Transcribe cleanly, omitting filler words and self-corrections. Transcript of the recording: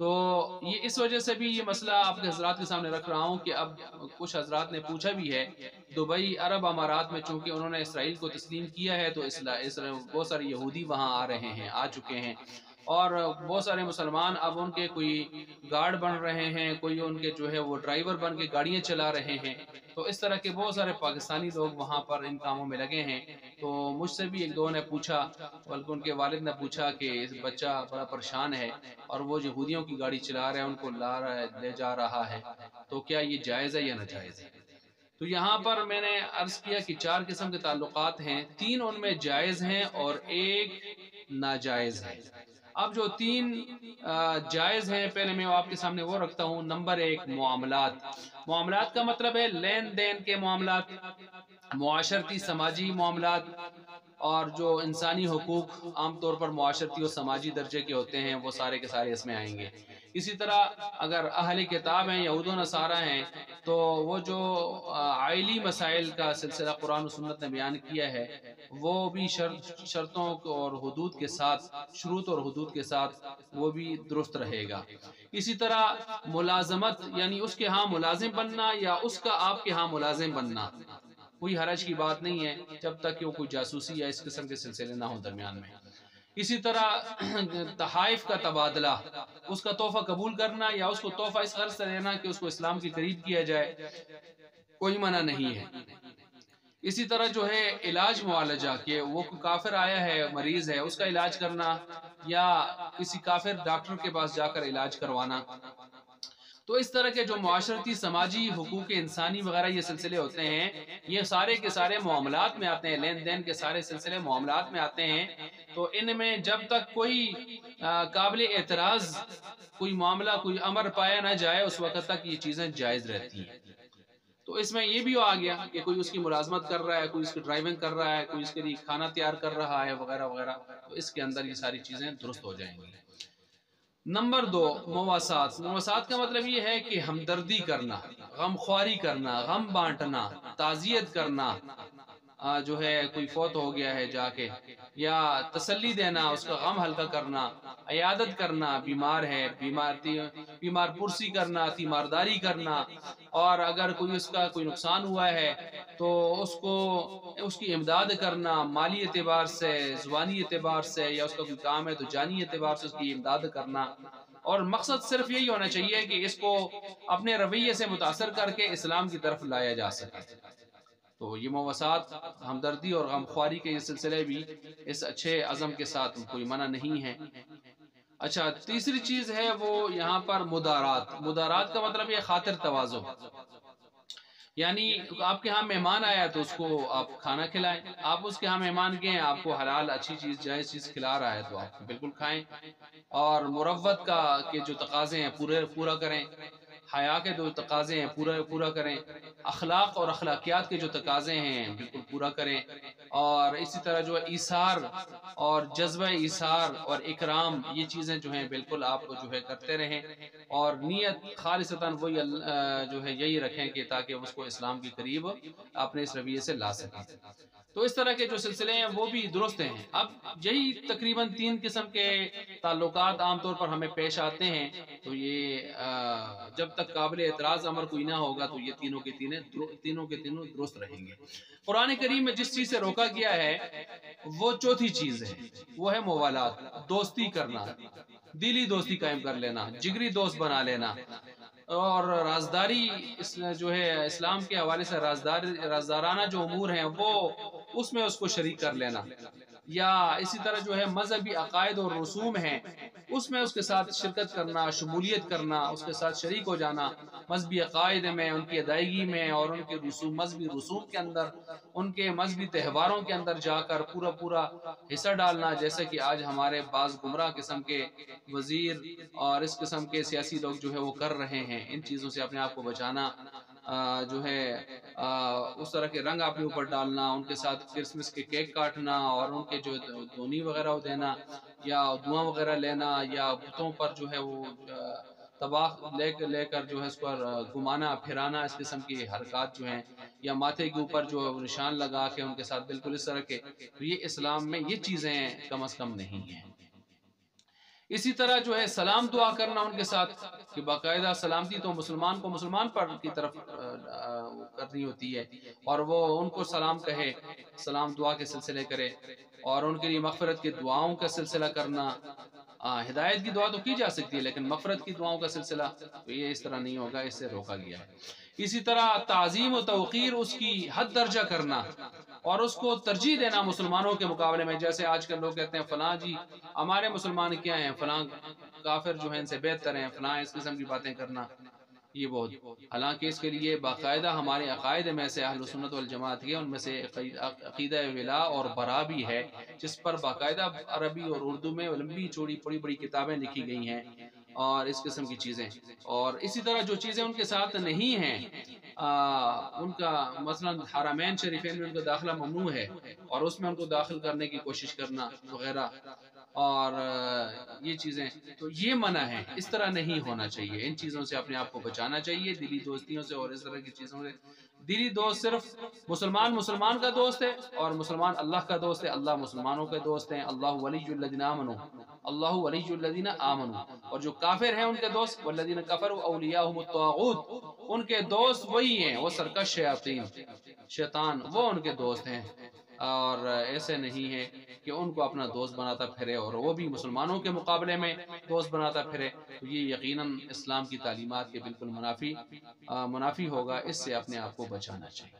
تو یہ اس وجہ سے بھی یہ مسئلہ آپ کے حضرات کے سامنے رکھ رہا ہوں کہ اب کچھ حضرات نے پوچھا بھی ہے، دبئی عرب امارات میں چونکہ انہوں نے اسرائیل کو تسلیم کیا ہے تو بہت سارے یہودی وہاں آ رہے ہیں، آ چکے ہیں، اور بہت سارے مسلمان اب ان کے کوئی گارڈ بن رہے ہیں، کوئی ان کے جو ہے وہ ڈرائیور بن کے گاڑیاں چلا رہے ہیں، تو اس طرح کے بہت سارے پاکستانی لوگ وہاں پر ان کاموں میں لگے ہیں۔ تو مجھ سے بھی ایک دو نے پوچھا، بلکہ ان کے والد نے پوچھا کہ اس بچہ بڑا پریشان ہے اور وہ یہودیوں کی گاڑی چلا رہا ہے، ان کو لا رہا ہے، لے جا رہا ہے، تو کیا یہ جائز ہے یا ناجائز ہے؟ تو یہاں پر میں نے عرض کیا کہ 4 قسم کے تعلقات ہیں، 3 ان میں جائز ہیں اور ایک ناجائز ہے۔ اب جو 3 جائز ہیں، پہلے میں آپ کے سامنے وہ رکھتا ہوں۔ نمبر 1، معاملات۔ معاملات کا مطلب ہے لین دین کے معاملات، معاشرتی سماجی معاملات، اور جو انسانی حقوق عام طور پر معاشرتی اور سماجی درجے کے ہوتے ہیں وہ سارے کے سارے اس میں آئیں گے۔ اسی طرح اگر اہل کتاب ہیں، یہود و نصارہ ہیں، تو وہ جو عائلی مسائل کا سلسلہ قرآن و سنت نے بیان کیا ہے وہ بھی شرطوں اور حدود کے ساتھ، شروط اور حدود کے ساتھ وہ بھی درست رہے گا۔ اسی طرح ملازمت، یعنی اس کے ہاں ملازم بننا یا اس کا آپ کے ہاں ملازم بننا، کوئی حرج کی بات نہیں ہے جب تک کہ وہ کوئی جاسوسی یا اس قسم کے سلسلے نہ ہوں درمیان میں۔ اسی طرح تحائف کا تبادلہ، اس کا تحفہ قبول کرنا یا اس کو تحفہ اس غرض سے دینا کہ اس کو اسلام کے قریب کیا جائے، کوئی منع نہیں ہے۔ اسی طرح جو ہے علاج معالجہ، کہ وہ کافر آیا ہے، مریض ہے، اس کا علاج کرنا یا کسی کافر ڈاکٹر کے پاس جا کر علاج کروانا۔ تو اس طرح کے جو معاشرتی سماجی حقوق انسانی وغیرہ یہ سلسلے ہوتے ہیں، یہ سارے کے سارے معاملات میں آتے ہیں، لین دین کے سارے سلسلے معاملات میں آتے ہیں۔ تو ان میں جب تک کوئی قابل اعتراض کوئی معاملہ، کوئی امر پایا نہ جائے، اس وقت تک یہ چیزیں جائز رہتی ہیں۔ تو اس میں یہ بھی آ گیا کہ کوئی اس کی ملازمت کر رہا ہے، کوئی اس کی ڈرائیونگ کر رہا ہے، کوئی اس کے لیے کھانا تیار کر رہا ہے وغیرہ وغیرہ، تو اس کے اندر یہ ساری چیزیں درست ہو جائیں گی۔ نمبر 2، مواسات۔ مواسات کا مطلب یہ ہے کہ ہمدردی کرنا، غم خواری کرنا، غم بانٹنا، تعزیت کرنا، جو ہے کوئی فوت ہو گیا ہے جا کے، یا تسلی دینا، اس کا غم ہلکا کرنا، عیادت کرنا، بیمار ہے، بیمار پرسی کرنا، تیمارداری کرنا، اور اگر کوئی اس کا کوئی نقصان ہوا ہے تو اس کی امداد کرنا، مالی اعتبار سے، زبانی اعتبار سے، یا اس کا کوئی کام ہے تو جانی اعتبار سے اس کی امداد کرنا۔ اور مقصد صرف یہی ہونا چاہیے کہ اس کو اپنے رویے سے متاثر کر کے اسلام کی طرف لایا جا سکے۔ تو یہ مواسات، ہمدردی اور غمخواری کے یہ سلسلے بھی اس اچھے عزم کے ساتھ کوئی منع نہیں ہے۔ اچھا، تیسری چیز ہے وہ یہاں پر مدارات۔ مدارات کا مطلب یہ خاطر تواضع، یعنی آپ کے ہاں مہمان آیا تو اس کو آپ کھانا کھلائیں، آپ اس کے ہاں مہمان گئے ہیں، آپ کو حلال اچھی چیز جائز چیز کھلا رہا ہے تو آپ بالکل کھائیں، اور مروت کا کے جو تقاضے ہیں پورا کریں، حیا کے جو تقاضے ہیں پورا کریں، اخلاق اور اخلاقیات کے جو تقاضے ہیں بالکل پورا کریں، اور اسی طرح جو ایثار اور جذبہ ایثار اور اکرام، یہ چیزیں جو ہیں بالکل آپ جو ہے کرتے رہیں، اور نیت خالصتاً وہی جو ہے یہی رکھیں کہ تاکہ اس کو اسلام کے قریب اپنے اس رویے سے لا سکیں۔ تو اس طرح کے جو سلسلے ہیں وہ بھی درست ہیں۔ اب یہی تقریباً 3 قسم کے تعلقات عام طور پر ہمیں پیش آتے ہیں، تو یہ جب تک قابل اعتراض امر کوئی نہ ہوگا تو یہ تینوں کے تینوں درست رہیں گے۔ قرآن کریم میں جس چیز سے روکا گیا ہے وہ چوتھی چیز ہے، وہ ہے موالات، دوستی کرنا، دلی دوستی قائم کر لینا، جگری دوست بنا لینا، اور رازداری جو ہے اسلام کے حوالے سے رازدارانہ جو امور ہیں وہ اس میں اس کو شریک کر لینا، یا اسی طرح جو ہے مذہبی عقائد اور رسوم ہیں اس میں اس کے ساتھ شرکت کرنا، شمولیت کرنا، اس کے ساتھ شریک ہو جانا، مذہبی عقائد میں، ان کی ادائیگی میں، اور ان کے مذہبی رسوم کے اندر، ان کے مذہبی تہواروں کے اندر جا کر پورا حصہ ڈالنا، جیسا کہ آج ہمارے بعض گمراہ قسم کے وزیر اور اس قسم کے سیاسی لوگ جو ہے وہ کر رہے ہیں۔ ان چیزوں سے اپنے آپ کو بچانا، جو ہے اس طرح کے رنگ اپنے اوپر ڈالنا، ان کے ساتھ کرسمس کے کیک کاٹنا، اور ان کے جو دھونی وغیرہ دینا یا دعا وغیرہ لینا، یا بتوں پر جو ہے وہ طباخ لے کر جو ہے اس پر گھمانا پھرانا، اس قسم کی حرکات جو ہیں، یا ماتھے کے اوپر جو نشان لگا کے ان کے ساتھ بالکل اس طرح کے، تو یہ اسلام میں یہ چیزیں کم از کم نہیں ہیں۔ اسی طرح جو ہے سلام دعا کرنا ان کے ساتھ، کہ باقاعدہ سلامتی تو مسلمان کو مسلمان پر کی طرف کرنی ہوتی ہے، اور وہ ان کو سلام کہے، سلام دعا کے سلسلے کرے، اور ان کے لیے مغفرت کے دعاؤں کا سلسلہ کرنا۔ ہدایت کی دعا تو کی جا سکتی ہے، لیکن مغفرت کی دعاؤں کا سلسلہ تو یہ اس طرح نہیں ہوگا، اس سے روکا گیا ہے۔ اسی طرح تعظیم و توقیر، اس کی حد درجہ کرنا اور اس کو ترجیح دینا مسلمانوں کے مقابلے میں، جیسے آج کل لوگ کہتے ہیں فلاں جی ہمارے مسلمان کیا ہیں، فلاں کافر جو ہیں ان سے بہتر ہیں، فلاں اس قسم کی باتیں کرنا، یہ بہت، حالانکہ اس کے لیے باقاعدہ ہمارے عقائد میں سے اہل سنت والجماعت کے ان میں سے عقیدہ ولا اور برا بھی ہے، جس پر باقاعدہ عربی اور اردو میں لمبی چوڑی بڑی بڑی کتابیں لکھی گئی ہیں، اور اس قسم کی چیزیں۔ اور اسی طرح جو چیزیں ان کے ساتھ نہیں ہیں، ان کا مثلا حرمین شریفین میں ان کا داخلہ ممنوع ہے، اور اس میں ان کو داخل کرنے کی کوشش کرنا وغیرہ، اور یہ چیزیں تو یہ منع ہے، اس طرح نہیں ہونا چاہیے، ان چیزوں سے اپنے آپ کو بچانا چاہیے، دلی دوستیوں سے اور اس طرح کی چیزوں سے۔ دلی دوست صرف مسلمان کا دوست ہے، اور مسلمان اللہ کا دوست ہے، اللہ مسلمانوں کے دوست ہیں، اللہ ولی الذین آمنوا، اللہ ولی الذین آمنوا، اور جو کافر ہیں ان کے دوست والذین کفروا اولیاءہم الطاغوت، ان کے دوست وہی ہیں، وہ سرکش شیاطین، شیطان، وہ ان کے دوست ہیں، اور ایسے نہیں ہے کہ ان کو اپنا دوست بناتا پھرے اور وہ بھی مسلمانوں کے مقابلے میں دوست بناتا پھرے، تو یہ یقیناً اسلام کی تعلیمات کے بالکل منافی ہوگا، اس سے اپنے آپ کو بچانا چاہیے۔